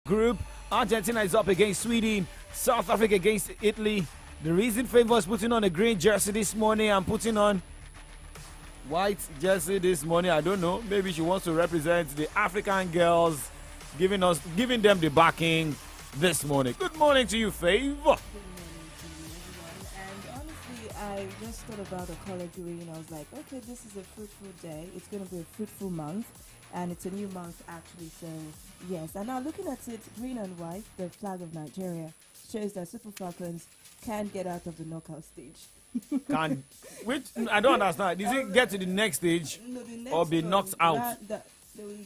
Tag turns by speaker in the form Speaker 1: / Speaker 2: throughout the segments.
Speaker 1: group. Argentina is up against Sweden. South Africa against Italy. The reason Favor is putting on a green jersey this morning and putting on white jersey this morning, I don't know. Maybe she wants to represent the African girls, giving them the backing this morning. Good morning to you, Favor.
Speaker 2: And honestly, I just thought about the color green. I was like, okay, this is a fruitful day. It's going to be a fruitful month. And it's a new month, actually. So, yes. And now looking at it, green and white, the flag of Nigeria, shows that Super Falcons can get out of the knockout stage.
Speaker 1: I don't understand. Does it get to the next stage or be knocked out?
Speaker 2: They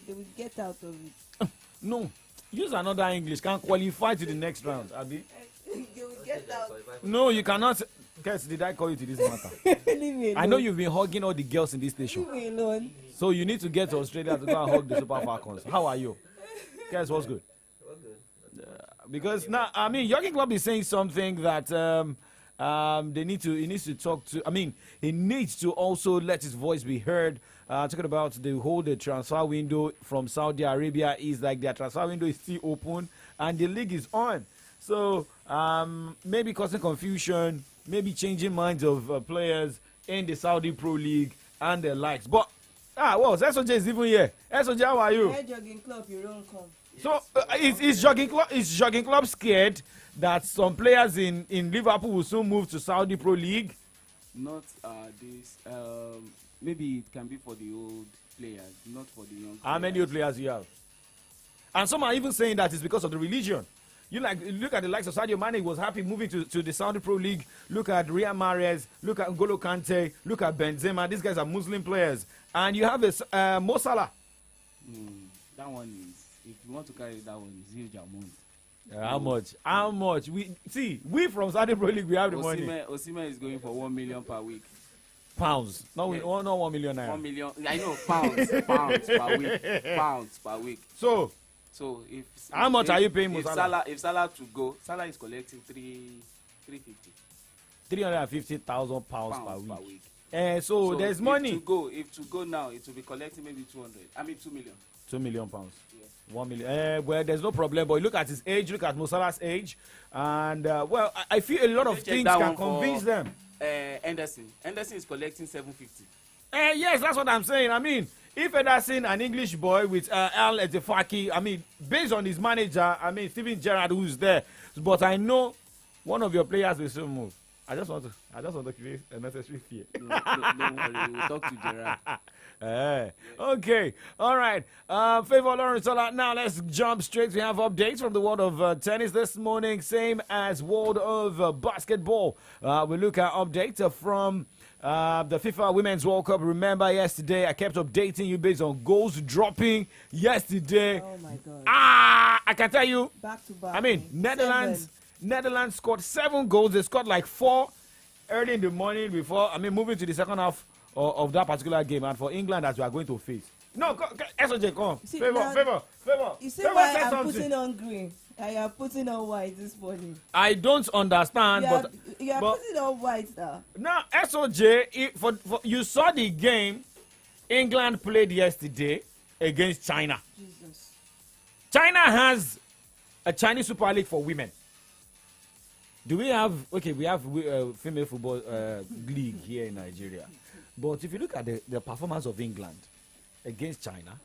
Speaker 2: will get out of it.
Speaker 1: No. Use another English. Can qualify to the next round, Abi.
Speaker 2: They will get out.
Speaker 1: No, you cannot. Guys, did I call you to this matter?
Speaker 2: Leave me alone.
Speaker 1: I know you've been hugging all the girls in this station.
Speaker 2: Leave me alone.
Speaker 1: So you need to get to Australia to go and hug the Super Falcons. How are you? Guys, what's good? Because now, I mean, Jurgen Klopp is saying something that he needs to talk to. I mean, he needs to also let his voice be heard. Talking about the transfer window from Saudi Arabia is like their transfer window is still open and the league is on. So maybe causing confusion, maybe changing minds of players in the Saudi Pro League and the likes. But SOJ is even here. SOJ, how are you?
Speaker 2: Hey, Jurgen Klopp, you don't come.
Speaker 1: So is Jurgen Klopp scared that some players in Liverpool will soon move to Saudi Pro League?
Speaker 3: Not this. Maybe it can be for the old players, not for the young.
Speaker 1: How many old players you have? And some are even saying that it's because of the religion. Look at the likes of Sadio Mane, was happy moving to the Saudi Pro League. Look at Riyad Mahrez, look at N'Golo Kante, look at Benzema. These guys are Muslim players. And you have this Mo Salah.
Speaker 3: That one is, if you want to carry that one, is huge amount.
Speaker 1: How much? How much? We from Saudi Pro League, we have the money.
Speaker 3: Osimhen is going for 1 million per week.
Speaker 1: Pounds. Not 1 million naira.
Speaker 3: 1 million. I know, pounds per week. Pounds per week.
Speaker 1: So
Speaker 3: if
Speaker 1: how much are you paying Mo Salah?
Speaker 3: If Salah to go, Salah is collecting 350.
Speaker 1: 350,000 pounds per week. So there's
Speaker 3: if
Speaker 1: money.
Speaker 3: If to go now, it will be collecting maybe 2 million.
Speaker 1: 2 million pounds.
Speaker 3: Yes.
Speaker 1: 1 million. Well, there's no problem. But look at his age. Look at Mo Salah's age, and I feel a lot of things can convince them.
Speaker 3: Anderson is collecting 750.
Speaker 1: Yes, that's what I'm saying. I mean, if Ederson, an English boy with Al Etefaki, I mean, based on his manager, I mean, Steven Gerrard, who's there, but I know one of your players will still move. I just want to create a necessary fear.
Speaker 3: No, don't worry, we'll talk to Gerrard.
Speaker 1: Okay, all right. Favor Lawrence, all right. Now let's jump straight. We have updates from the world of tennis this morning, same as world of basketball. We look at updates from the FIFA Women's World Cup. Remember yesterday, I kept updating you based on goals dropping yesterday.
Speaker 2: Oh my God.
Speaker 1: I can tell you.
Speaker 2: Back to back.
Speaker 1: I mean, Netherlands scored 7 goals. They scored like 4 early in the morning before, moving to the second half of that particular game. And for England, that we are going to face. No, SOJ, come. Favor.
Speaker 2: You see why I'm putting on green? I am putting on white this morning.
Speaker 1: I don't understand,
Speaker 2: you are putting on white now.
Speaker 1: Now, SOJ, you saw the game England played yesterday against China.
Speaker 2: Jesus.
Speaker 1: China has a Chinese Super League for women. Do we have, we have female football league here in Nigeria. But if you look at the performance of England against China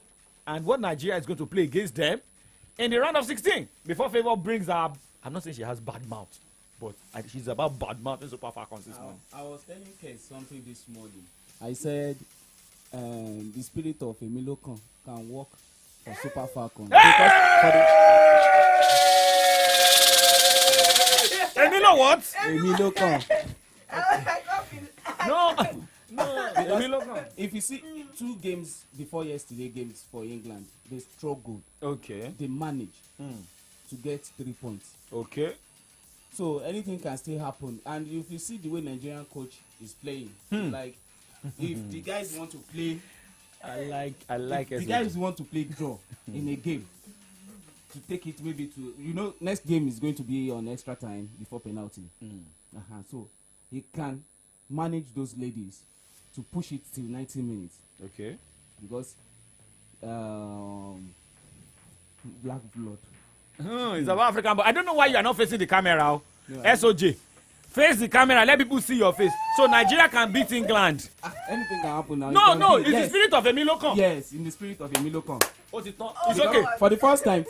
Speaker 1: and what Nigeria is going to play against them in the round of 16, before Favor brings up, I'm not saying she has bad mouth, but she's about bad mouth in Super Falcons this morning.
Speaker 3: I was telling Kate something this morning. I said the spirit of Emilio can work for Super Falcons.
Speaker 1: Emilio what?
Speaker 3: Emilio Kan.
Speaker 1: No. Emilio Kan.
Speaker 3: If you see 2 games before yesterday games for England, they struggled.
Speaker 1: Okay.
Speaker 3: They managed to get 3 points.
Speaker 1: Okay.
Speaker 3: So anything can still happen. And if you see the way Nigerian coach is playing, like if the guys want to play,
Speaker 1: I like
Speaker 3: the guys want to play draw in a game. To take it maybe to, next game is going to be on extra time before penalty. So he can manage those ladies to push it till 90 minutes.
Speaker 1: Okay.
Speaker 3: Because black blood.
Speaker 1: It's about African, but I don't know why you are not facing the camera.
Speaker 3: No,
Speaker 1: SOJ. Face the camera, let people see your face. So Nigeria can beat England.
Speaker 3: Anything can happen now.
Speaker 1: No, it's
Speaker 3: yes.
Speaker 1: the spirit of Emilio Con.
Speaker 3: Yes, in the spirit of Emilio Con.
Speaker 1: It's okay.
Speaker 3: For the first time,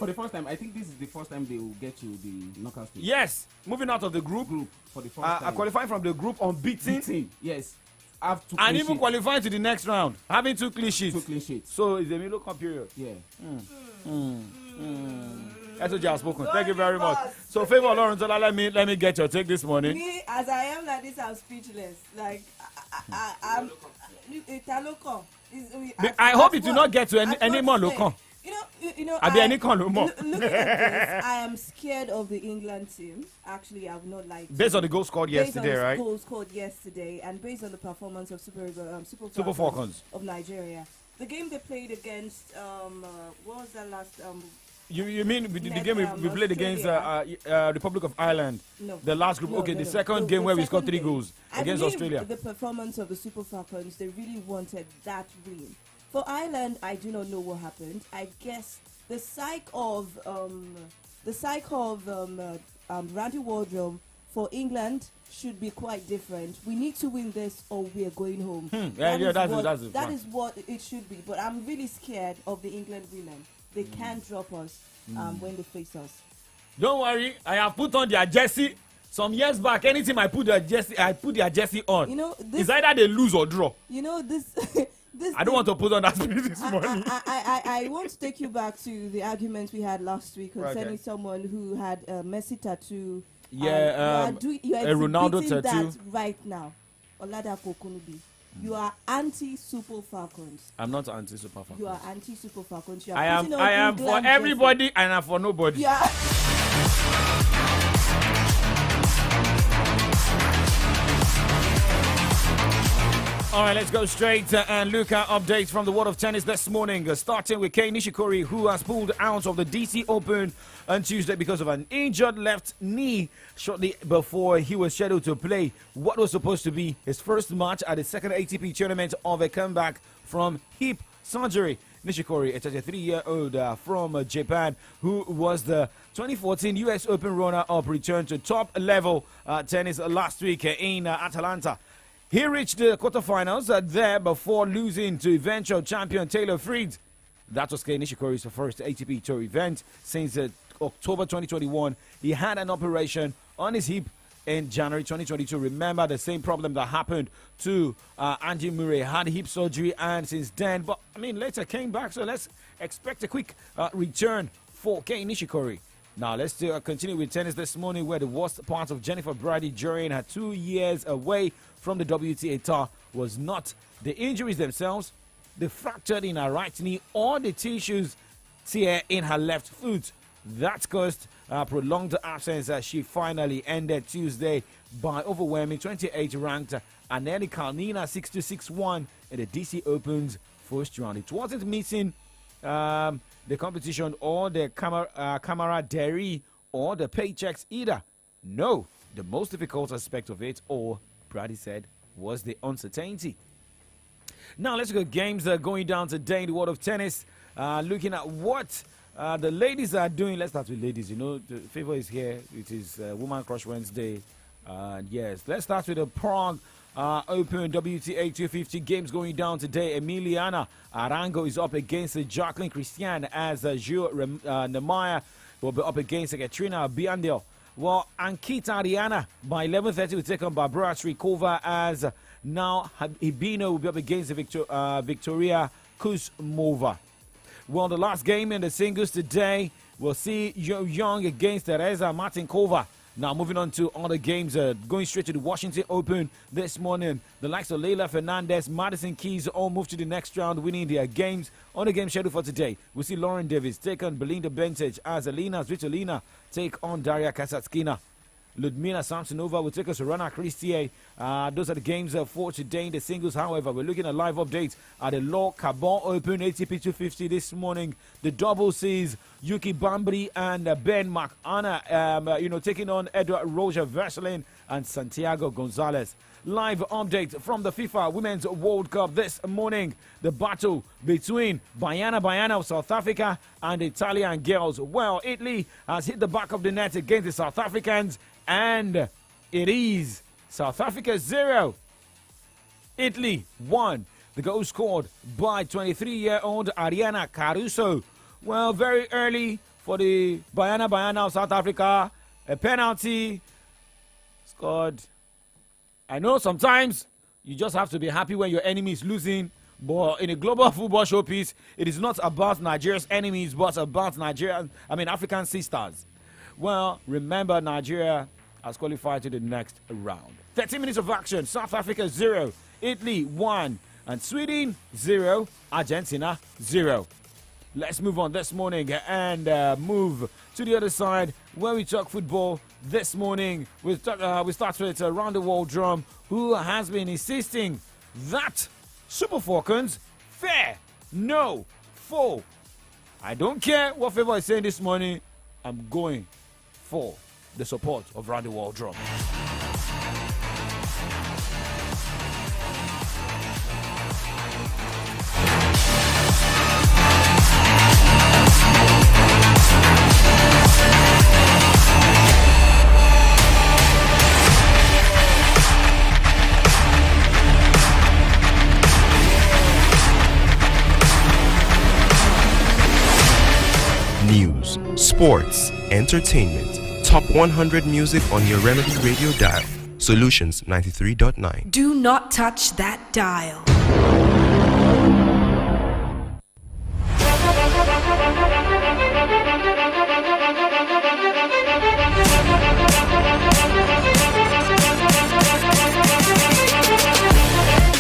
Speaker 3: I think this is the first time they will get to the knockout stage.
Speaker 1: Yes, moving out of the group.
Speaker 3: For the first time.
Speaker 1: Qualifying from the group unbeaten.
Speaker 3: Yes. Have two
Speaker 1: And
Speaker 3: clean
Speaker 1: even
Speaker 3: sheets.
Speaker 1: qualifying to the next round, having 2 clean sheets.
Speaker 3: 2 clean sheets.
Speaker 1: So it's Emilio Con period.
Speaker 3: Yeah.
Speaker 1: SOJ has spoken. Thank you very much. So, Favor Lawrenzola, let me get your take this morning.
Speaker 2: Me, as I am like this, I'm speechless. Like, I'm Italoco.
Speaker 1: I hope it will not get to any more local.
Speaker 2: You know.
Speaker 1: Abi any con no more.
Speaker 2: Looking at this, I am scared of the England team. Actually, I would not like.
Speaker 1: Based on the goals scored yesterday, right?
Speaker 2: Goals scored yesterday, and based on the performance of Super
Speaker 1: Falcons
Speaker 2: of Nigeria, the game they played against what was that last
Speaker 1: You mean the game we played against Republic of Ireland?
Speaker 2: No.
Speaker 1: The last group. The second game where we scored 3 goals against Australia.
Speaker 2: The performance of the Super Falcons, they really wanted that win. For Ireland, I do not know what happened. I guess the psyche of Randy Wardrum for England should be quite different. We need to win this or we are going home. That is what it should be. But I'm really scared of the England women. They can't drop us when they face us.
Speaker 1: Don't worry, I have put on their jersey. Some years back, anytime I put their jersey on.
Speaker 2: You know,
Speaker 1: it's either they lose or draw.
Speaker 2: You know this.
Speaker 1: I don't want to put on that spirit this morning.
Speaker 2: I want to take you back to the argument we had last week concerning someone who had a Messi tattoo. You are a Ronaldo tattoo that right now. Oladapo Kunubi. You are anti-Super Falcons.
Speaker 1: I'm not anti-Super Falcons.
Speaker 2: You are anti-Super Falcons.
Speaker 1: I am for everybody and I'm for nobody.
Speaker 2: Yeah.
Speaker 1: All right, let's go straight and look at updates from the world of tennis this morning. Starting with Kei Nishikori, who has pulled out of the DC Open on Tuesday because of an injured left knee shortly before he was scheduled to play what was supposed to be his first match at the second ATP tournament of a comeback from hip surgery. Nishikori, a 33-year-old from Japan, who was the 2014 US Open runner-up, returned to top-level tennis last week in Atlanta. He reached the quarterfinals there before losing to eventual champion Taylor Fritz. That was Kei Nishikori's first ATP Tour event since October 2021. He had an operation on his hip in January 2022. Remember the same problem that happened to Angie Murray. Had hip surgery and since then, but later came back. So let's expect a quick return for Kei Nishikori. Now, let's continue with tennis this morning, where the worst part of Jennifer Brady during her 2 years away from the WTA tour was not the injuries themselves, the fracture in her right knee, or the tissues tear in her left foot. That caused prolonged absence as she finally ended Tuesday by overwhelming 28th-ranked Anneli Kalnina 6-2, 6-1 in the DC Open's first round. It wasn't missing the competition or the camaraderie or the paychecks either. No, the most difficult aspect of it all, Brady said, was the uncertainty. Now let's look at games going down today in the world of tennis. Looking at what the ladies are doing. Let's start with ladies. The Favor is here. It is Woman Crush Wednesday. Yes, let's start with the Prague Open WTA 250 games going down today. Emiliana Arango is up against Jacqueline Christian as Gio Nemaya will be up against Katrina Biandel. Well, Ankita Ariana by 11:30 will take on Barbara Strikova as now Hibino will be up against Victoria Kuzmova. Well, the last game in the singles today, we'll see Yo Young against Teresa Martinkova. Now, moving on to other games, going straight to the Washington Open this morning. The likes of Leila Fernandez, Madison Keys all moved to the next round, winning their games. On the game schedule for today, we see Lauren Davis take on Belinda Bencic as Alina Svitolina take on Daria Kasatkina. Ludmila Samsonova will take us to Rana Christie. Those are the games for today in the singles. However, we're looking at live updates at the Law Cabot Open ATP 250 this morning. The double sees Yuki Bambri and Ben McAnna, taking on Edward Roger Verselin and Santiago Gonzalez. live update from the FIFA Women's World Cup this morning. The battle between Banyana of South Africa and the Italian girls. Well, Italy has hit the back of the net against the South Africans, and it is South Africa 0, Italy 1. The goal scored by 23-year-old Ariana Caruso. Well, very early for the Banyana of South Africa. A penalty scored. I know sometimes you just have to be happy when your enemy is losing, but in a global football showpiece, it is not about Nigeria's enemies, but about African sisters. Well, remember, Nigeria has qualified to the next round. 30 minutes of action. South Africa 0, Italy 1, and Sweden 0, Argentina 0. Let's move on this morning and move to the other side where we talk football this morning. We start with Around the World Drum, who has been insisting that Super Falcons fair, no foul. I don't care what favor is saying this morning. I'm going for the support of Around the World Drum.
Speaker 4: News, sports, entertainment, top 100 music on your Remedy Radio dial. Solutions 93.9.
Speaker 5: Do not touch that dial.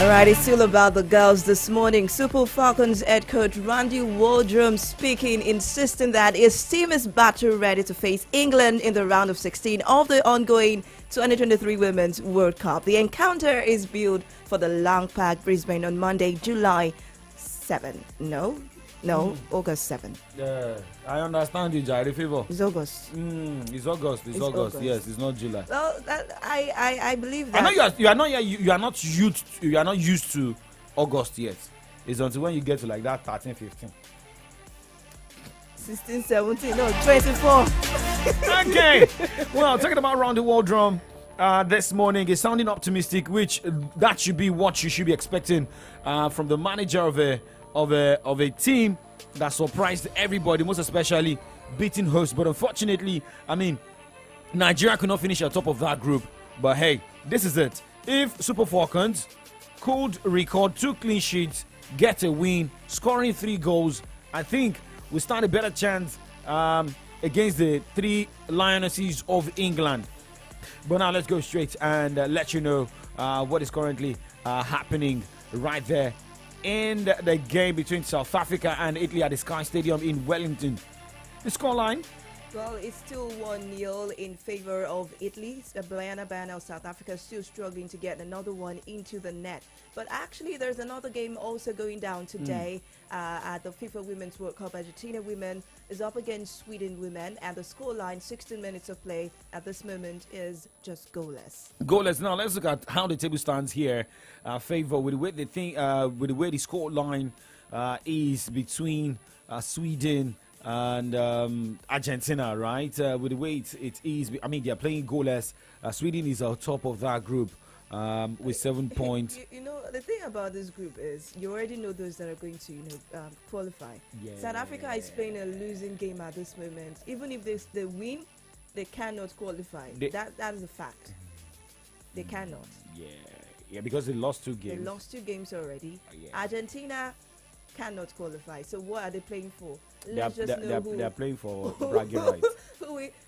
Speaker 2: Alright, it's still about the girls this morning. Super Falcons head coach Randy Waldrum speaking, insisting that his team is battle ready to face England in the round of 16 of the ongoing 2023 Women's World Cup. The encounter is billed for the Lang Park, Brisbane on Monday, July 7. August 7.
Speaker 1: I understand you, Jari Favor.
Speaker 2: It's August.
Speaker 1: It's August. It's August. Yes, it's not July.
Speaker 2: Well, I believe that.
Speaker 1: I know you are not used to August yet. It's until when you get to like that 13, 15.
Speaker 2: 16, 17, no, 24.
Speaker 1: Okay. Well, talking about Round the World Drum this morning is sounding optimistic, which that should be what you should be expecting from the manager of a team that surprised everybody, most especially beating hosts. But unfortunately, Nigeria could not finish at top of that group. But hey, this is it. If Super Falcons could record 2 clean sheets, get a win, scoring 3 goals, I think we stand a better chance against the 3 Lionesses of England. But now let's go straight and let you know what is currently happening right there in the game between South Africa and Italy at the Sky Stadium in Wellington. The scoreline?
Speaker 2: Well, it's still 1-0 in favor of Italy. The Banyana of South Africa is still struggling to get another one into the net. But actually, there's another game also going down today at the FIFA Women's World Cup. Argentina women is up against Sweden women, and the scoreline, 16 minutes of play at this moment, is just goalless.
Speaker 1: Goalless. Now let's look at how the table stands here. Favor with the way the scoreline is between Sweden and Argentina, right? With the way it is, they are playing goalless. Sweden is on top of that group with 7 points.
Speaker 2: You know, the thing about this group is you already know those that are going to qualify.
Speaker 1: Yeah.
Speaker 2: South Africa is playing a losing game at this moment. Even if they win, they cannot qualify. That is a fact. They cannot.
Speaker 1: Yeah, because they lost 2 games.
Speaker 2: They lost 2 games already.
Speaker 1: Yeah.
Speaker 2: Argentina cannot qualify. So what are they playing for?
Speaker 1: They are playing for bragging rights.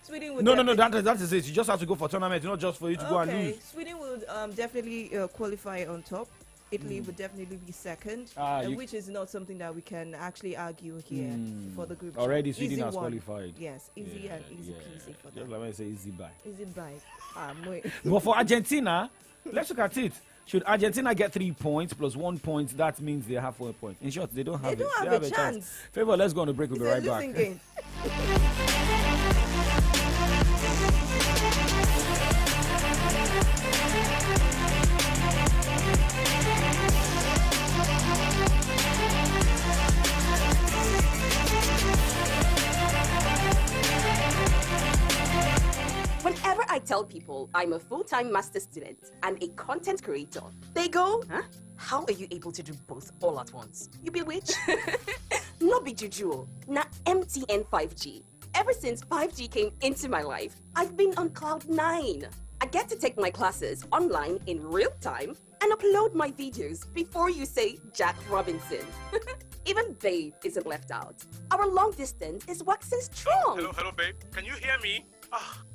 Speaker 2: Sweden would
Speaker 1: No, that is it. You just have to go for tournament, not just for you to go and lose.
Speaker 2: Sweden would definitely qualify on top. Italy would definitely be second, which is not something that we can actually argue here for the group.
Speaker 1: Already Sweden has qualified.
Speaker 2: Yes, easy and easy peasy for them.
Speaker 1: Just like I say, easy buy.
Speaker 2: Easy buy.
Speaker 1: But for Argentina, let's look at it. Should Argentina get 3 points plus 1 point, that means they have 4 points. In short, they don't have
Speaker 2: a chance.
Speaker 1: Favor, let's go on a break. We'll be right back.
Speaker 2: Game.
Speaker 6: tell people I'm a full-time master student and a content creator, they go, huh? How are you able to do both all at once? You bewitch? No be juju, na MTN 5G. Ever since 5G came into my life, I've been on cloud 9. I get to take my classes online in real time and upload my videos before you say Jack Robinson. Even Babe isn't left out. Our long distance is waxing strong.
Speaker 7: Hello, babe. Can you hear me?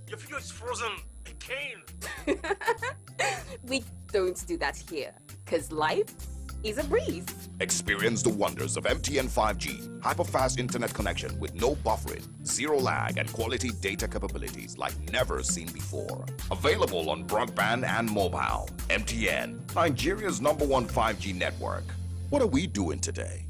Speaker 7: Your video is frozen again.
Speaker 6: We don't do that here, because life is a breeze.
Speaker 8: Experience the wonders of MTN 5G. Hyper-fast internet connection with no buffering, zero lag, and quality data capabilities like never seen before. Available on broadband and mobile. MTN, Nigeria's #1 5G network. What are we doing today?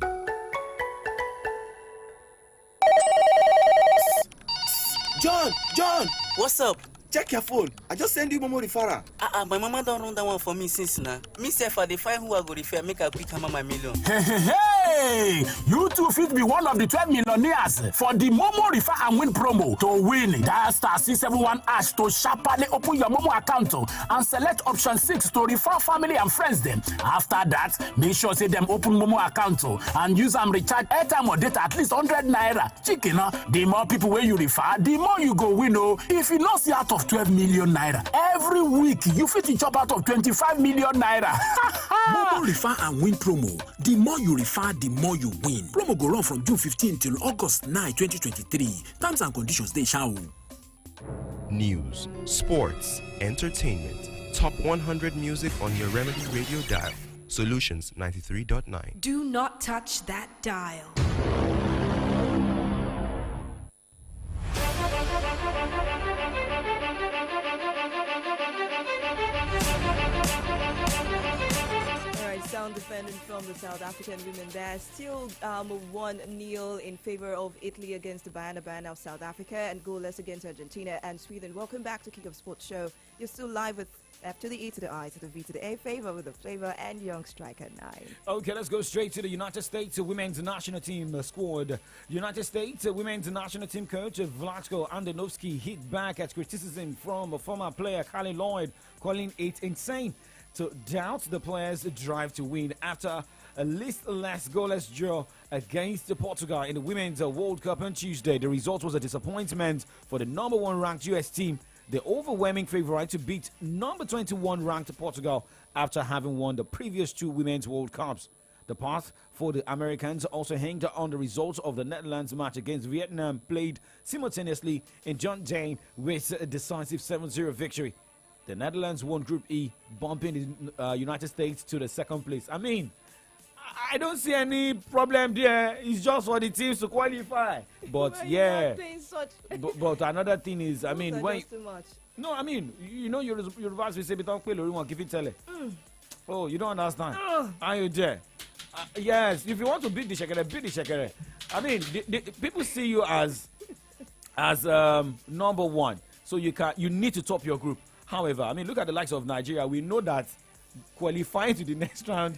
Speaker 9: John,
Speaker 10: What's up?
Speaker 9: check your phone. I just send you Momo referral.
Speaker 10: My mama don't run that one for me since now. Me self I define who I go refer, make a quick hammer my million.
Speaker 11: Hey, you too fit be one of the 12 millionaires for the Momo Refer and Win promo. To win, dial star 671 hash to sharply open your Momo account and select option 6 to refer family and friends them. After that, make sure say them open Momo account and use them recharge airtime or data at least 100 naira. Chicken, the more people where you refer, the more you go win. If you lost out of 12 million naira every week, you fit chop out of 25 million naira.
Speaker 12: Momo Refer and Win promo. The more you refer, the more you win. Promo go run from June 15 till August 9, 2023. Terms and conditions they shall.
Speaker 4: News, sports, entertainment. Top 100 music on your Remedy Radio dial. Solutions 93.9.
Speaker 5: Do not touch that dial.
Speaker 2: Sound defending from the South African women there. Still 1-0 in favor of Italy against the Bana of South Africa and goalless against Argentina and Sweden. Welcome back to Kick of Sports Show. You're still live with F to the E to the I to the V to the A, favor with the flavor and young striker 9.
Speaker 1: Okay, let's go straight to the United States women's national team squad. United States women's national team coach Vlatko Andonovski hit back at criticism from a former player Carly Lloyd, calling it insane to doubt the players' drive to win after a listless goalless draw against Portugal in the Women's World Cup on Tuesday. The result was a disappointment for the #1 ranked US team, the overwhelming favorite to beat number 21 ranked Portugal after having won the previous 2 Women's World Cups. The path for the Americans also hinged on the results of the Netherlands match against Vietnam, played simultaneously in John Jane with a decisive 7-0 victory. The Netherlands won Group E, bumping the United States to the 2nd place. I mean, I don't see any problem there. It's just for the teams to qualify. But yeah, but another thing is, I mean, when
Speaker 2: too much.
Speaker 1: No, I mean, you know, your advice will say, "Don't play Lori, give it tell it." Oh, you don't understand? Are you there? Yes, if you want to beat the Shekere, beat the Shekere. I mean, the people see you as #1, so you need to top your group. However, I mean, look at the likes of Nigeria. We know that qualifying to the next round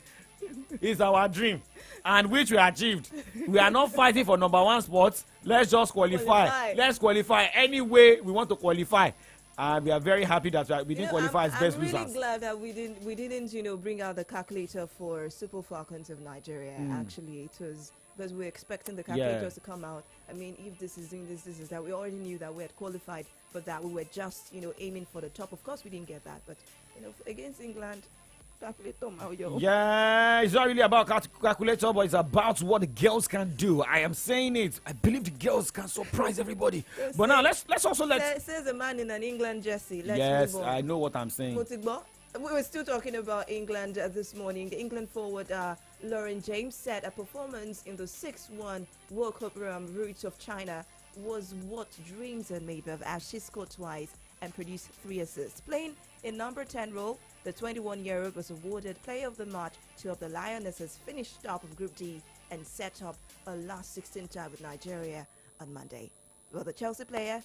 Speaker 1: is our dream, and which we achieved. We are not fighting for #1 spots. Let's just qualify. Let's qualify any way we want to qualify. And we are very happy that we didn't qualify as best losers.
Speaker 2: I'm really glad that we didn't, bring out the calculator for Super Falcons of Nigeria. Actually, it was because we were expecting the calculators to come out. I mean, if this is that, we already knew that we had qualified for that. We were just, aiming for the top. Of course, we didn't get that, but against England.
Speaker 1: Yeah, it's not really about calculator, but it's about what the girls can do. I am saying it. I believe the girls can surprise everybody. But now let's also
Speaker 2: says a man in an England jersey.
Speaker 1: Yes, I know what I'm saying.
Speaker 2: We were still talking about England this morning. The England forward Lauren James said a performance in the 6-1 World Cup route of China was what dreams are made of, as she scored twice and produced 3 assists. Playing in number 10 role, the 21-year-old was awarded Player of the Match to help the Lionesses finish top of Group D and set up a last 16 tie with Nigeria on Monday. Well, the Chelsea player,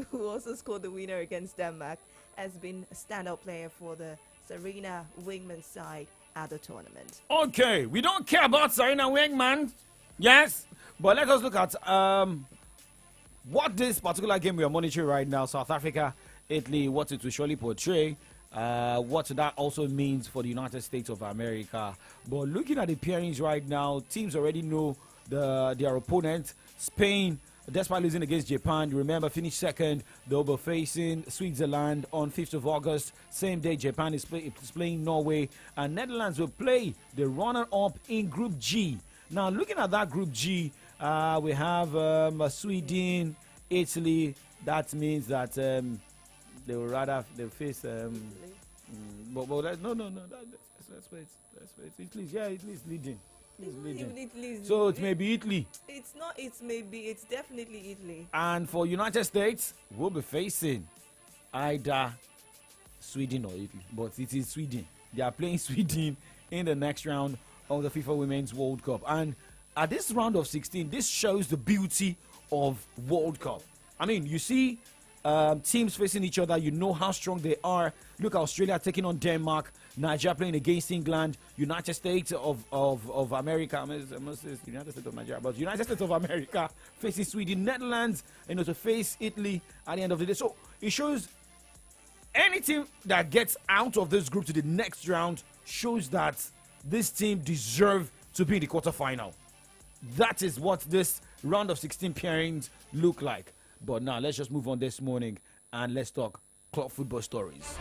Speaker 2: who also scored the winner against Denmark, has been a standout player for the Serena Wingman side at the tournament.
Speaker 1: Okay, we don't care about Serena Wingman, yes, but let us look at what this particular game we are monitoring right now, South Africa Italy, what it will surely portray, what that also means for the United States of America. But looking at the pairings right now, teams already know their opponent. Spain, despite losing against Japan, you remember, finished second. They'll be facing Switzerland on 5th of August. Same day, Japan is playing Norway. And Netherlands will play the runner-up in Group G. Now, looking at that Group G, we have Sweden, Italy. That means that they will rather face. But no. Let's wait. Italy's leading. So it may be Italy.
Speaker 2: It's not. It's maybe. It's definitely Italy.
Speaker 1: And for United States, we'll be facing either Sweden or Italy. But it is Sweden. They are playing Sweden in the next round of the FIFA Women's World Cup. And at this round of 16, this shows the beauty of World Cup. I mean, you see teams facing each other. You know how strong they are. Look, Australia taking on Denmark. Nigeria playing against England. United States of America. I must say United States of Nigeria, but United States of America facing Sweden. Netherlands, to face Italy at the end of the day. So it shows any team that gets out of this group to the next round shows that this team deserves to be in the quarterfinal. That is what this round of 16 pairings look like. But now let's just move on this morning and let's talk club football stories.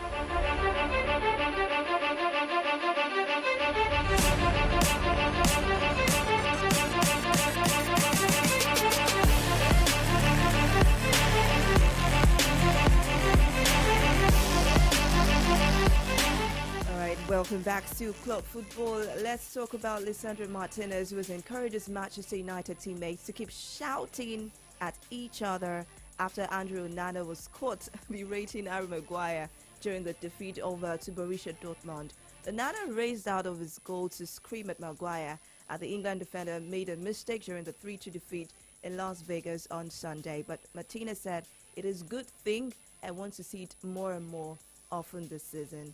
Speaker 2: Welcome back to Club Football. Let's talk about Lisandro Martinez, who has encouraged his Manchester United teammates to keep shouting at each other after Andrew Onana was caught berating Harry Maguire during the defeat over to Borussia Dortmund. Onana raced out of his goal to scream at Maguire, and the England defender made a mistake during the 3-2 defeat in Las Vegas on Sunday. But Martinez said it is a good thing and wants to see it more and more often this season.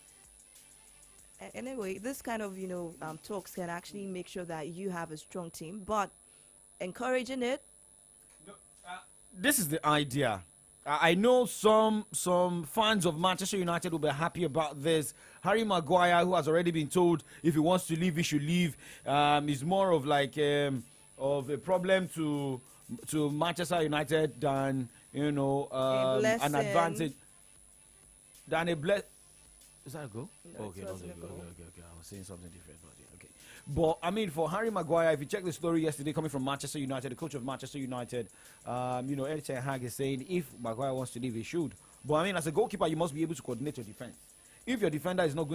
Speaker 2: Anyway, this kind of talks can actually make sure that you have a strong team, but encouraging it.
Speaker 1: This is the idea. I know some fans of Manchester United will be happy about this. Harry Maguire, who has already been told if he wants to leave, he should leave, is more of of a problem to Manchester United than an advantage. Than a bless. Is that a go?
Speaker 2: No,
Speaker 1: okay, that was a go. Okay. I was saying something different, but yeah, okay. But I mean, for Harry Maguire, if you check the story yesterday coming from Manchester United, the coach of Manchester United, Erik ten Hag is saying if Maguire wants to leave, he should. But I mean, as a goalkeeper, you must be able to coordinate your defense. If your defender is not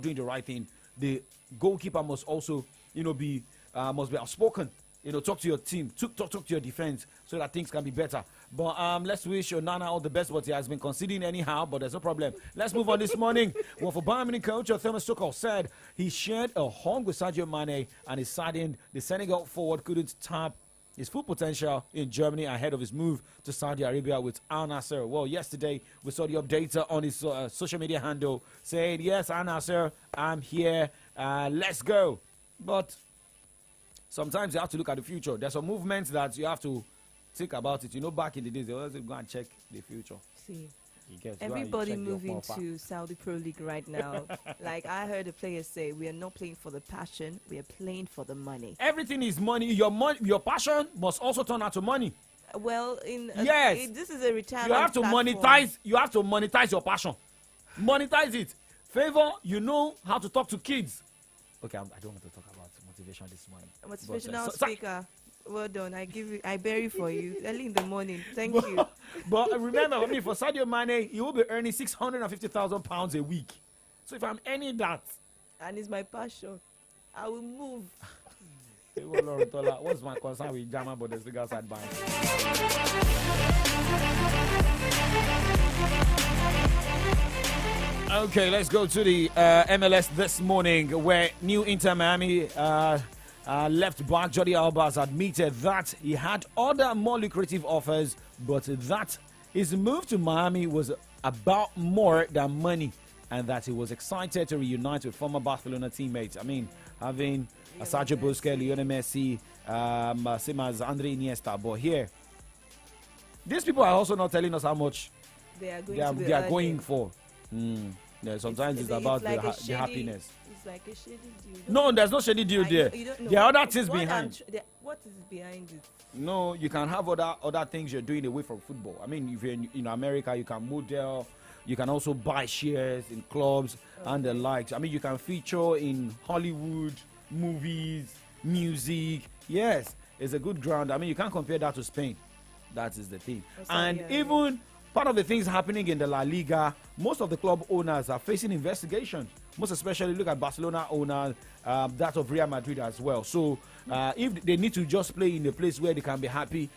Speaker 1: doing the right thing, the goalkeeper must also, be outspoken. Talk to your team, talk to your defense so that things can be better. But let's wish Onana all the best, but he has been conceding anyhow, but there's no problem. Let's move on this morning. Well, for Bayern Munich coach Thomas Tuchel said he shared a hug with Sadio Mane and is saddened the Senegal forward couldn't tap his full potential in Germany ahead of his move to Saudi Arabia with Al Nassr. Well, yesterday we saw the update on his social media handle saying, yes, Al Nassr, I'm here, let's go. But sometimes you have to look at the future. There's some movements that you have to think about it. Back in the days, they always go and check the future.
Speaker 2: See, everybody moving to Saudi Pro League right now. Like I heard the players say, we are not playing for the passion, we are playing for the money.
Speaker 1: Everything is money. Your passion must also turn out to money.
Speaker 2: Well, this is a retirement.
Speaker 1: You have to monetize. You have to monetize your passion. Monetize it. Favor, how to talk to kids. Okay, I don't want to talk about motivation this morning.
Speaker 2: Motivational speaker. Well done. I bury for you early in the morning. Thank you.
Speaker 1: But remember, for Sadio Mane, he will be earning £650,000 a week. So if I'm earning that,
Speaker 2: and it's my passion, I will move.
Speaker 1: What's my concern with Jama Bundesliga side buying? Okay, let's go to the MLS this morning, where new Inter Miami left back Jordi Alba has admitted that he had other more lucrative offers, but that his move to Miami was about more than money, and that he was excited to reunite with former Barcelona teammates. I mean, having Sergio Busquets, Lionel Messi, same as Andre Iniesta. But here, these people are also not telling us how much
Speaker 2: they are going
Speaker 1: they are,
Speaker 2: to be
Speaker 1: they are
Speaker 2: earning.
Speaker 1: going for. Yeah, sometimes it's about
Speaker 2: like
Speaker 1: the happiness.
Speaker 2: It's like a shady deal.
Speaker 1: No, there's no shady deal there.
Speaker 2: You don't know.
Speaker 1: There are other things
Speaker 2: What
Speaker 1: behind.
Speaker 2: what is behind it?
Speaker 1: No, you can have other things you're doing away from football. I mean, if you're in America, you can model. You can also buy shares in clubs and the likes. I mean, you can feature in Hollywood, movies, music. Yes, it's a good ground. I mean, you can't compare that to Spain. That is the thing. And even part of the things happening in the La Liga, most of the club owners are facing investigations. Most especially, look at Barcelona owners, that of Real Madrid as well. So if they need to just play in a place where they can be happy,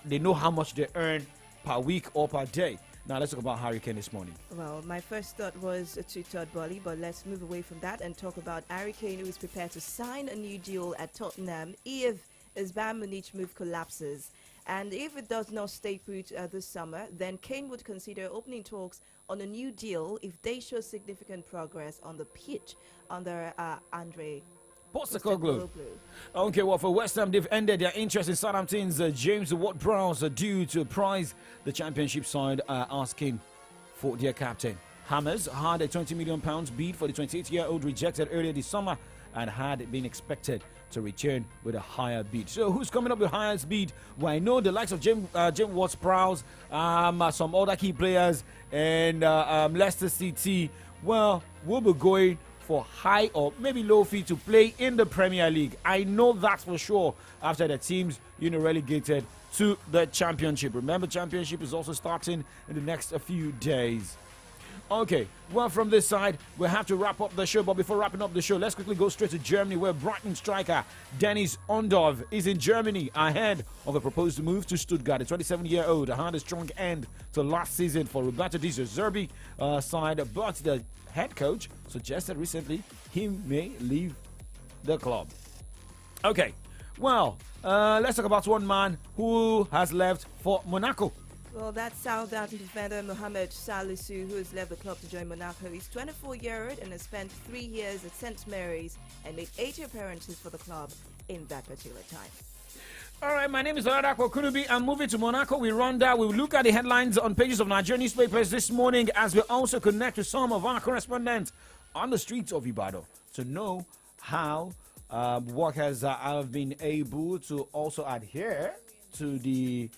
Speaker 1: they know how much they earn per week or per day. Now let's talk about Harry Kane this morning.
Speaker 2: Well, my first thought was to Todd Boehly, but let's move away from that and talk about Harry Kane, who is prepared to sign a new deal at Tottenham if his Bayern Munich move collapses. And if it does not stay put this summer, then Kane would consider opening talks on a new deal if they show significant progress on the pitch under Andre
Speaker 1: Postecoglou. Okay, well, for West Ham, they've ended their interest in Southampton's James Ward-Prowse due to prize the championship side asking for their captain. Hammers had a £20 million bid for the 28-year-old rejected earlier this summer and had been expected to return with a higher bid. So who's coming up with the highest bid? Well, I know the likes of James Ward-Prowse, some other key players, and Leicester City, well, will be going for high or maybe low fee to play in the Premier League. I know that for sure after the teams, relegated to the Championship. Remember, Championship is also starting in the next few days. Okay, well, from this side, we have to wrap up the show. But before wrapping up the show, let's quickly go straight to Germany, where Brighton striker Dennis Ondorf is in Germany ahead of a proposed move to Stuttgart. The 27-year-old had a strong end to last season for Roberto Di Zerbi side, but the head coach suggested recently he may leave the club. Okay, well, let's talk about one man who has left for Monaco.
Speaker 2: Well, that's Southampton defender Mohamed Salisu, who has left the club to join Monaco. He's 24-year-old and has spent 3 years at St. Mary's and made 80 appearances for the club in that particular time. All
Speaker 1: right, my name is Oladapo Kunubi. I'm moving to Monaco. We run down. We look at the headlines on pages of Nigerian newspapers this morning as we also connect with some of our correspondents on the streets of Ibadan to know how workers have been able to also adhere to the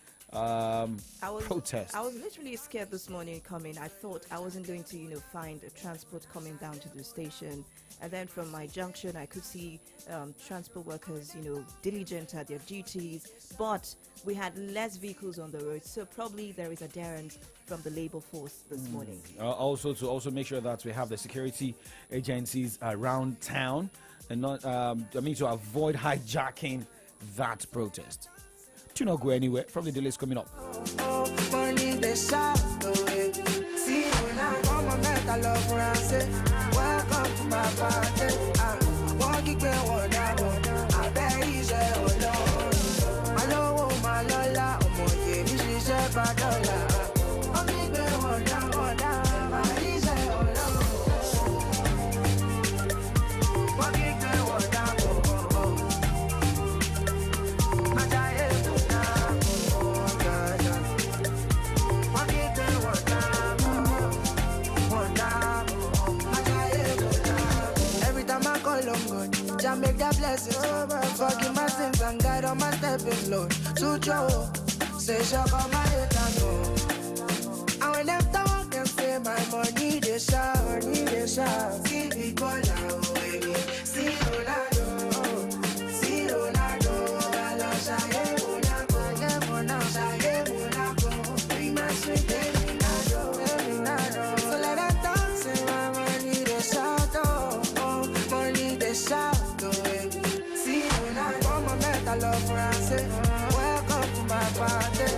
Speaker 1: protest.
Speaker 2: I was literally scared this morning coming. I thought I wasn't going to, find a transport coming down to the station. And then from my junction, I could see transport workers, diligent at their duties. But we had less vehicles on the road, so probably there is adherence from the labor force this morning.
Speaker 1: Also to make sure that we have the security agencies around town and not, to avoid hijacking that protest. Do not go anywhere. From the delays coming up.
Speaker 13: Welcome to my party. Make that blessings forgive my sins and guide on my stepping Lord. To Joe, say shop on my head and go. And when them talk and say my money they shout, see people now, baby, see Ronaldo, Galo, Shaye Monaco, bring my sweet baby Nado. So let them talk, say my money they shout, money they shout. Welcome to my party.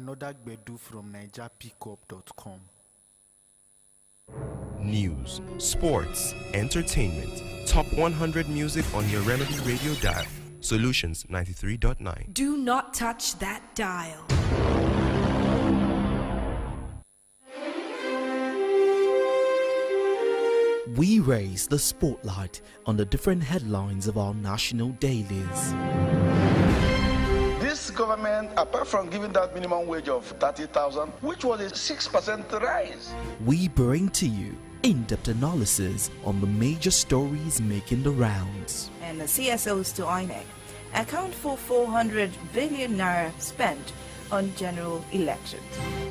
Speaker 14: Another Gbedu from NigerPickup.com.
Speaker 4: News, sports, entertainment. Top 100 music on your Remedy Radio dial. Solutions 93.9.
Speaker 5: Do not touch that dial.
Speaker 15: We raise the spotlight on the different headlines of our national dailies.
Speaker 16: This government, apart from giving that minimum wage of 30,000, which was a 6% rise.
Speaker 15: We bring to you in-depth analysis on the major stories making the rounds.
Speaker 17: And the CSOs to INEC account for 400 billion naira spent on general elections.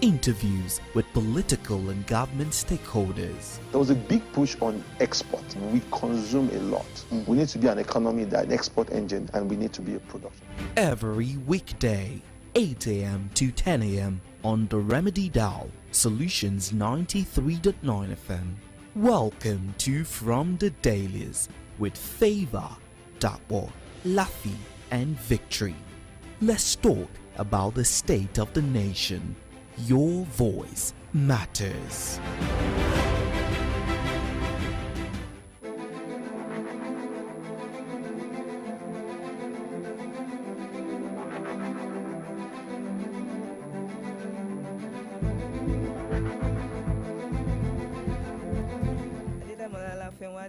Speaker 15: Interviews with political and government stakeholders.
Speaker 18: There was a big push on export. We consume a lot. We need to be an economy that an export engine, and we need to be a production.
Speaker 15: Every weekday, 8 a.m. to 10 a.m. on the Remedy Dial, Solutions 93.9 FM. Welcome to From the Dailies with Favor, Dapo, Laffy, and Victory. Let's talk about the state of the nation. Your voice matters.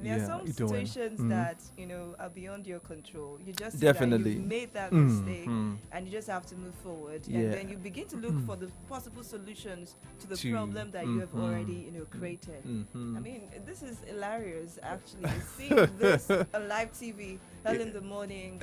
Speaker 17: There are some situations that are beyond your control. You just see
Speaker 19: Definitely.
Speaker 17: that you made that mistake, and you just have to move forward. And then you begin to look for the possible solutions to the problem that you have already created. I mean, this is hilarious. Actually, seeing this on live TV early in the morning.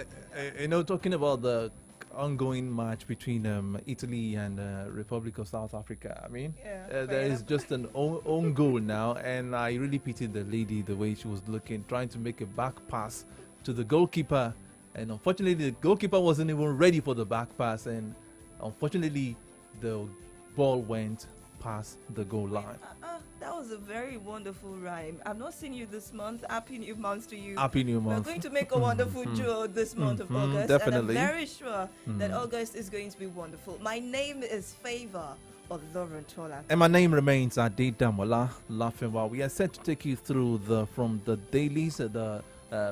Speaker 19: Talking about the ongoing match between Italy and Republic of South Africa. I mean, there is just an own goal now, and I really pitied the lady, the way she was looking, trying to make a back pass to the goalkeeper, and unfortunately the goalkeeper wasn't even ready for the back pass, and unfortunately the ball went past the goal line.
Speaker 17: That was a very wonderful rhyme. I've not seen you this month. Happy New Month to you.
Speaker 19: Happy New Month.
Speaker 17: We're going to make a wonderful duo this month of August.
Speaker 19: Definitely.
Speaker 17: And I'm very sure that August is going to be wonderful. My name is Favor Olorontola.
Speaker 19: And my name remains Adedamola Lafenwa. We are set to take you through from the dailies,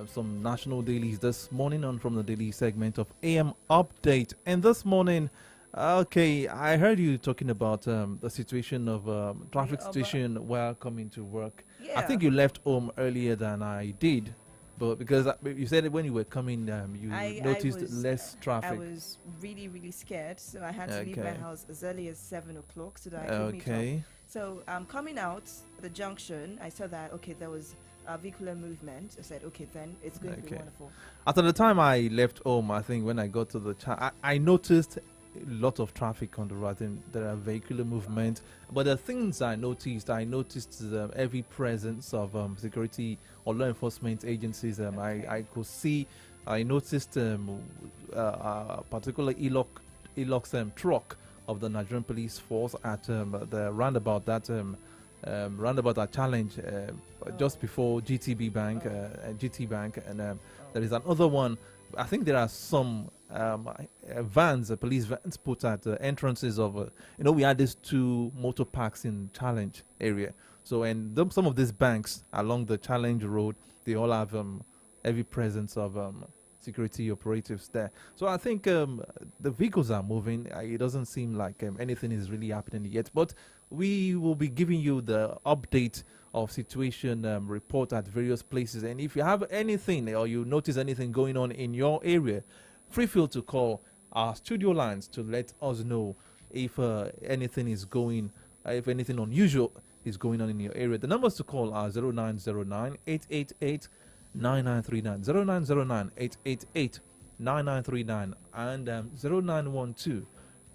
Speaker 19: some national dailies this morning on From the Daily segment of AM Update. And this morning, okay, I heard you talking about the situation of traffic situation while coming to work.
Speaker 17: Yeah.
Speaker 19: I think you left home earlier than I did, but because you said that when you were coming, you noticed less traffic.
Speaker 17: I was really, really scared, so I had to leave my house as early as 7 o'clock so that I could meet up. So coming out the junction, I saw that there was vehicular movement. I said, okay, then it's going to be wonderful.
Speaker 19: After the time I left home, I think when I got to the I noticed a lot of traffic on the road, and there are vehicular movement. But the things I noticed the heavy presence of security or law enforcement agencies. I could see, I noticed a particular Elox truck of the Nigerian police force at the roundabout that challenge just before GTB Bank, GT Bank, and there is another one. I think there are some police vans put at the entrances of, we had these two motor parks in Challenge area. So, and some of these banks along the Challenge Road, they all have heavy presence of security operatives there. So I think the vehicles are moving. It doesn't seem like anything is really happening yet, but we will be giving you the update of situation report at various places. And if you have anything or you notice anything going on in your area, feel to call our studio lines to let us know if anything is going, if anything unusual is going on in your area. The numbers to call are 0909 888 9939, 0909 888 9939, and 0912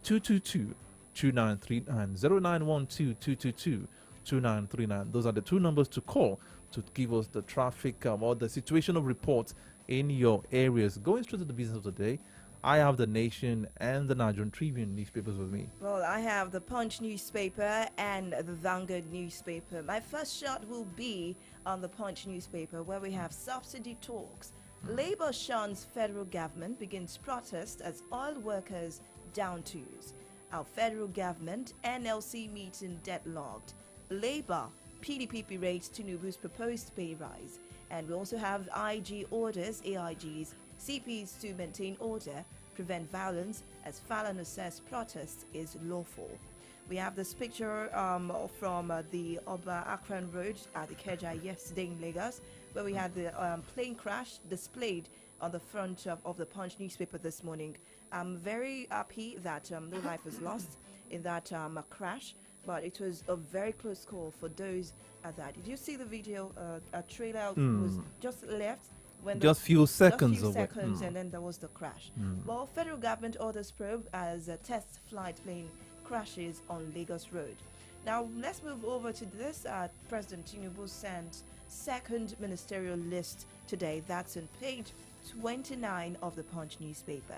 Speaker 19: 222 2939, 0912 222 2939. Those are the two numbers to call to give us the traffic or the situational report in your areas. Going straight to the business of the day, I have the Nation and the Nigerian Tribune newspapers with me.
Speaker 17: Well, I have the Punch newspaper and the Vanguard newspaper. My first shot will be on the Punch newspaper, where we have subsidy talks. Labour shuns federal government, begins protest as oil workers down tools. Our federal government, NLC meeting deadlocked. Labour, PDP berates Tinubu's proposed pay rise. And we also have IG orders AIGs, CPs to maintain order, prevent violence as Fallon says protest is lawful. We have this picture from the Oba Akran Road at the Ikeja yesterday in Lagos, where we had the plane crash displayed on the front of the Punch newspaper this morning. I'm very happy that no life was lost in that crash, but it was a very close call for those that. Did you see the video? A trailer was just left when
Speaker 19: just few seconds
Speaker 17: just few
Speaker 19: away.
Speaker 17: seconds, and then there was the crash. Well, federal government orders probe as a test flight plane crashes on Lagos Road. Now let's move over to this. President Tinubu sent second ministerial list today. That's on page 29 of the Punch newspaper.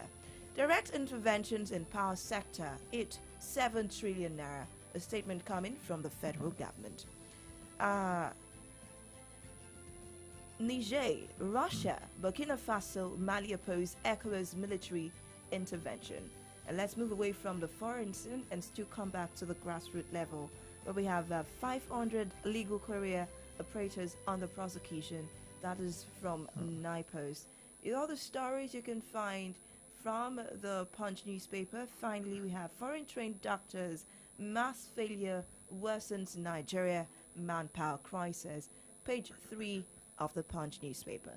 Speaker 17: Direct interventions in power sector hit 7 trillion naira. A statement coming from the federal government. Niger, Russia, Burkina Faso, Mali oppose ECOWAS military intervention. And let's move away from the foreign scene and still come back to the grassroots level, where we have 500 legal career operators under prosecution. That is from NIPOS. In all the stories you can find from the Punch newspaper, finally we have foreign trained doctors, mass failure worsens Nigeria manpower crisis. Page 3 of the Punch newspaper.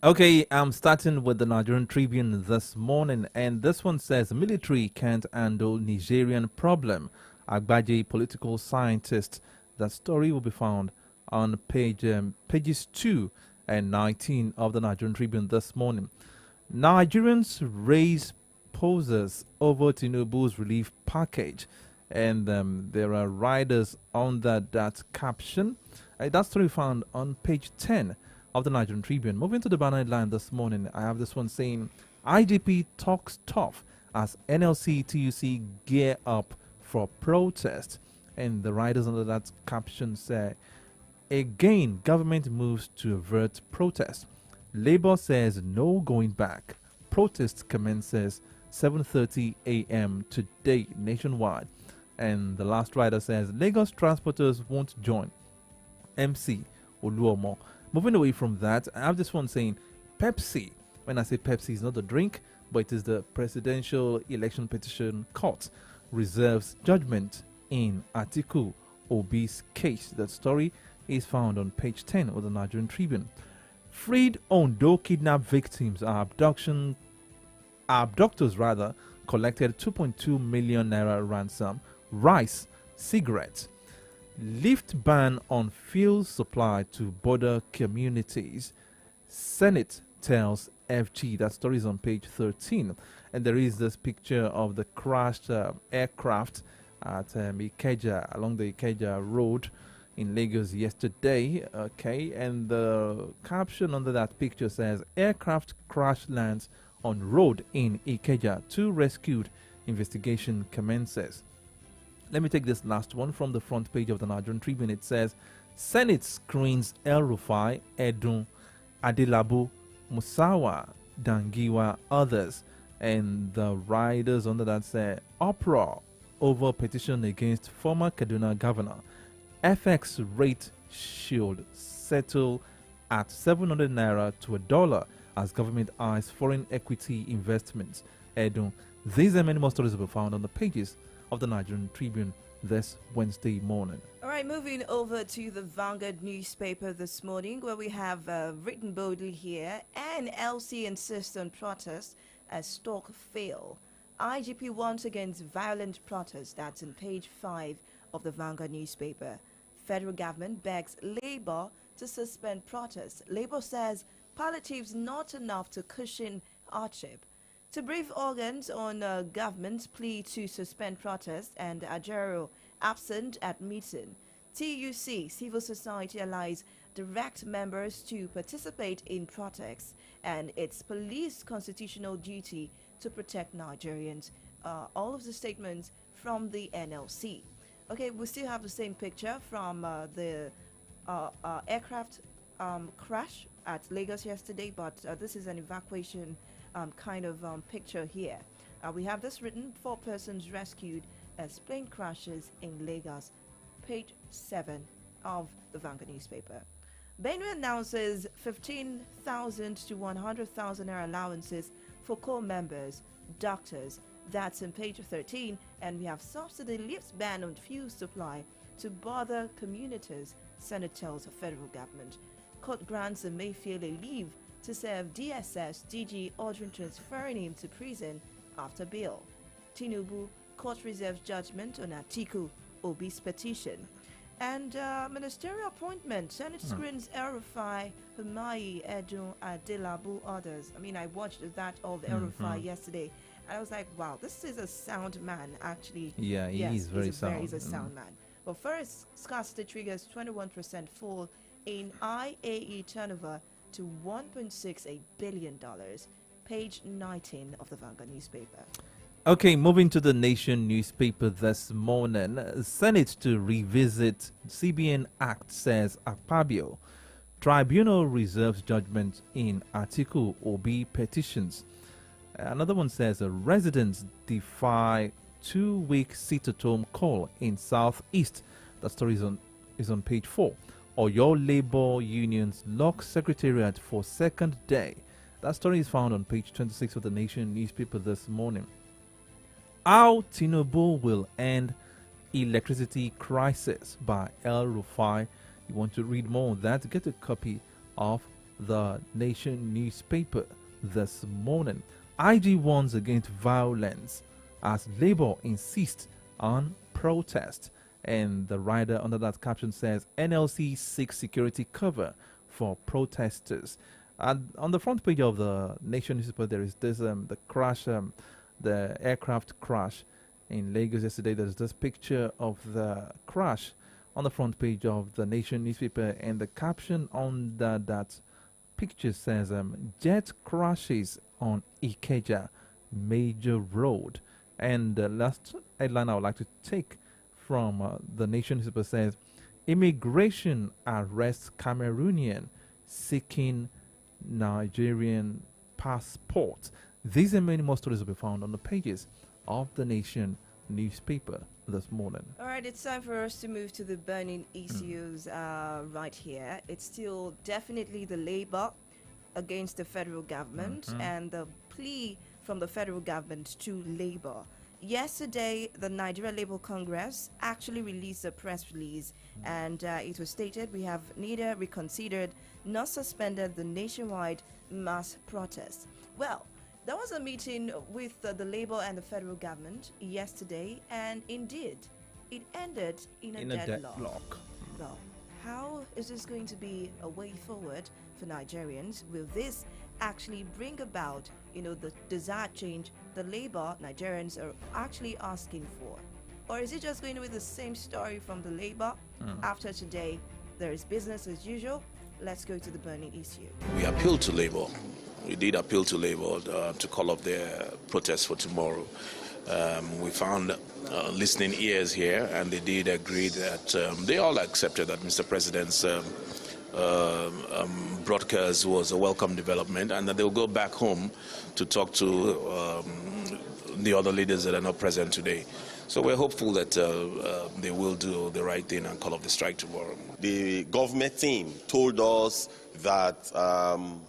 Speaker 19: Okay, I'm starting with the Nigerian Tribune this morning, and this one says military can't handle Nigerian problem. Agbaje, political scientist. That story will be found on pages 2 and 19 of the Nigerian Tribune this morning. Nigerians raise poses over Tinubu's relief package, and there are riders under that caption. That story found on page 10 of the Nigerian Tribune. Moving to the banner headline this morning, I have this one saying IGP talks tough as NLC TUC gear up for protest, and the riders under that caption say again government moves to avert protest. Labour says no going back. Protest commences 7:30 a.m. today nationwide. And the last rider says Lagos transporters won't join MC Oluomo. Moving away from that, I have this one saying Pepsi. When I say Pepsi, it's not the drink, but it is the Presidential Election Petition Court reserves judgment in Atiku Obi's case. That story is found on page 10 of the Nigerian Tribune. Freed Ondo kidnapped victims. Abductors collected 2.2 million naira ransom. Rice, cigarettes. Lift ban on fuel supply to border communities. Senate tells FG. That story is on page 13. And there is this picture of the crashed aircraft at Ikeja, along the Ikeja Road in Lagos yesterday. Okay, and the caption under that picture says aircraft crash lands on road in Ikeja. 2 rescued. Investigation commences. Let me take this last one from the front page of the Nigerian Tribune. It says Senate screens El Rufai, Edun, Adelabu, Musawa, Dangiwa, others, and the riders under that say uproar over petition against former Kaduna governor. FX rate should settle at 700 naira to $1 as government eyes foreign equity investments. Edun. These and many more stories will be found on the pages of the Nigerian Tribune this Wednesday morning.
Speaker 17: All right, moving over to the Vanguard newspaper this morning, where we have written boldly here, NLC insists on protest as stock fail. IGP warns against violent protest. That's in page 5 of the Vanguard newspaper. Federal government begs Labour to suspend protests. Labour says palliatives not enough to cushion hardship. To brief organs on government's plea to suspend protests and Ajero absent at meeting. TUC, Civil Society Allies, direct members to participate in protests and its police constitutional duty to protect Nigerians. All of the statements from the NLC. Okay, we still have the same picture from the aircraft crash at Lagos yesterday, but this is an evacuation kind of picture here. We have this written: 4 persons rescued as plane crashes in Lagos. Page 7 of the Vanguard newspaper. Benue announces 15,000 to 100,000 naira allowances for core members, doctors. That's in page 13. And we have subsidy lifts ban on fuel supply to bother commuters, Senate tells the federal government. Court grants Emefiele leave to serve DSS DG, ordering transferring him to prison after bail. Tinubu, court reserves judgment on Atiku Obi's petition. And ministerial appointment. Senate screens El-Rufai, Humayi, Edo, Adelabu, others. I mean, I watched that of El-Rufai yesterday. And I was like, wow, this is a sound man, actually.
Speaker 19: Yeah, he's very sound.
Speaker 17: He's a sound man. But first, scarcity triggers 21% fall in IAE turnover to $1.68 billion. Page 19 of the Vanguard newspaper.
Speaker 19: Okay, moving to the Nation newspaper this morning. Senate to revisit CBN Act, says Akpabio. Tribunal reserves judgment in Atiku Obi petitions. Another one says residents defy 2-week sit-at-home call in Southeast. That story is on page 4. Oyo Labour Unions lock Secretariat for second day. That story is found on page 26 of the Nation newspaper this morning. How Tinubu will end electricity crisis by El-Rufai. You want to read more on that? Get a copy of the Nation newspaper this morning. IG warns against violence as Labour insists on protest. And the rider under that caption says NLC seeks security cover for protesters. And on the front page of the Nation newspaper, there is this the crash, the aircraft crash in Lagos yesterday. There's this picture of the crash on the front page of the Nation newspaper, and the caption on that picture says jet crashes on Ikeja major road. And the last headline I would like to take from the Nation newspaper says immigration arrests Cameroonian seeking Nigerian passport. These and many more stories will be found on the pages of the Nation newspaper this morning.
Speaker 17: All right, it's time for us to move to the burning issues right here. It's still definitely the Labour against the federal government and the plea from the federal government to Labour. Yesterday, the Nigeria Labour Congress actually released a press release, and it was stated, we have neither reconsidered nor suspended the nationwide mass protest. Well, there was a meeting with the Labour and the federal government yesterday, and indeed, it ended in a deadlock. Well, how is this going to be a way forward for Nigerians? Will this actually bring about, the desired change the Labour Nigerians are actually asking for? Or is it just going to be the same story from the Labour? After today, there is business as usual. Let's go to the burning issue.
Speaker 20: We appeal to Labour. We did appeal to Labour to call off their protest for tomorrow. We found listening ears here, and they did agree that they all accepted that Mr. President's broadcast was a welcome development, and that they'll go back home to talk to the other leaders that are not present today. So we're hopeful that they will do the right thing and call off the strike tomorrow.
Speaker 21: The government team told us that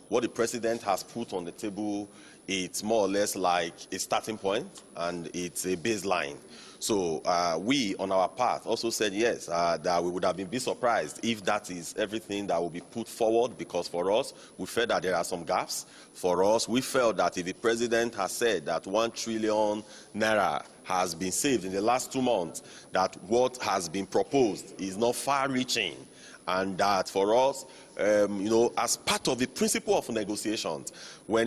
Speaker 21: what the president has put on the table, it's more or less like a starting point and it's a baseline. So we, on our part, also said yes, that we would have been surprised if that is everything that will be put forward, because for us, we felt that there are some gaps. For us, we felt that if the president has said that 1 trillion naira has been saved in the last 2 months, that what has been proposed is not far-reaching, and that for us, as part of the principle of negotiations, when